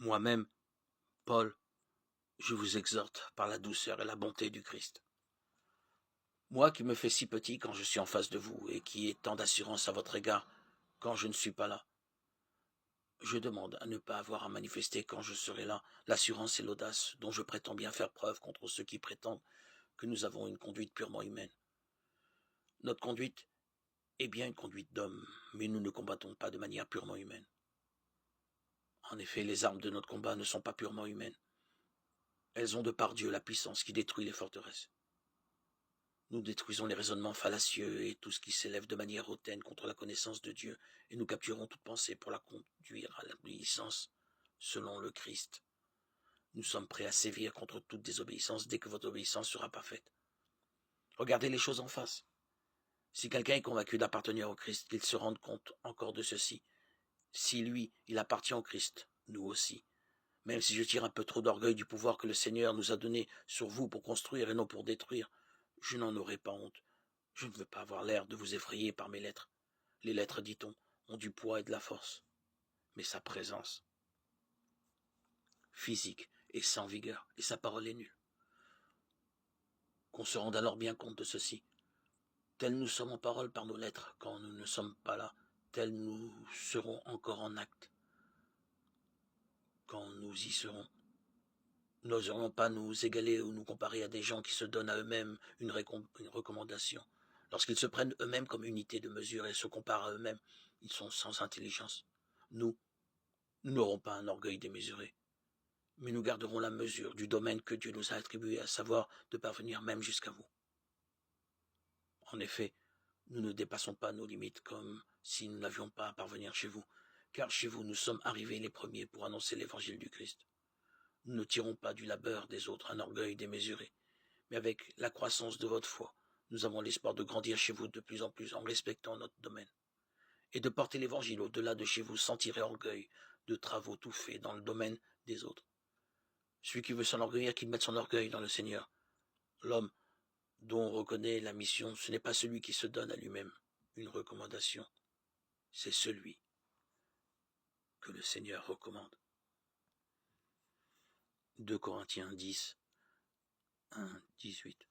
Moi-même, Paul, je vous exhorte par la douceur et la bonté du Christ. Moi qui me fais si petit quand je suis en face de vous et qui ai tant d'assurance à votre égard quand je ne suis pas là, je demande à ne pas avoir à manifester quand je serai là l'assurance et l'audace dont je prétends bien faire preuve contre ceux qui prétendent que nous avons une conduite purement humaine. Notre conduite est bien une conduite d'homme, mais nous ne combattons pas de manière purement humaine. En effet, les armes de notre combat ne sont pas purement humaines. Elles ont de par Dieu la puissance qui détruit les forteresses. Nous détruisons les raisonnements fallacieux et tout ce qui s'élève de manière hautaine contre la connaissance de Dieu, et nous capturons toute pensée pour la conduire à l'obéissance selon le Christ. Nous sommes prêts à sévir contre toute désobéissance dès que votre obéissance sera parfaite. Regardez les choses en face. Si quelqu'un est convaincu d'appartenir au Christ, qu'il se rende compte encore de ceci. Si lui, il appartient au Christ, nous aussi. Même si je tire un peu trop d'orgueil du pouvoir que le Seigneur nous a donné sur vous pour construire et non pour détruire, je n'en aurai pas honte. Je ne veux pas avoir l'air de vous effrayer par mes lettres. Les lettres, dit-on, ont du poids et de la force. Mais sa présence, physique, est sans vigueur, et sa parole est nulle. Qu'on se rende alors bien compte de ceci. Tels nous sommes en parole par nos lettres, quand nous ne sommes pas là, tels nous serons encore en acte, quand nous y serons. Nous n'oserons pas nous égaler ou nous comparer à des gens qui se donnent à eux-mêmes une recommandation. Lorsqu'ils se prennent eux-mêmes comme unité de mesure et se comparent à eux-mêmes, ils sont sans intelligence. Nous n'aurons pas un orgueil démesuré, mais nous garderons la mesure du domaine que Dieu nous a attribué, à savoir de parvenir même jusqu'à vous. En effet, nous ne dépassons pas nos limites comme si nous n'avions pas à parvenir chez vous, car chez vous nous sommes arrivés les premiers pour annoncer l'évangile du Christ. Nous ne tirons pas du labeur des autres un orgueil démesuré, mais avec la croissance de votre foi, nous avons l'espoir de grandir chez vous de plus en plus en respectant notre domaine, et de porter l'évangile au-delà de chez vous sans tirer orgueil de travaux tout faits dans le domaine des autres. Celui qui veut s'enorgueillir, qu'il mette son orgueil dans le Seigneur. L'homme dont on reconnaît la mission, ce n'est pas celui qui se donne à lui-même une recommandation, c'est celui que le Seigneur recommande. 2 Corinthiens 10, 1, 18.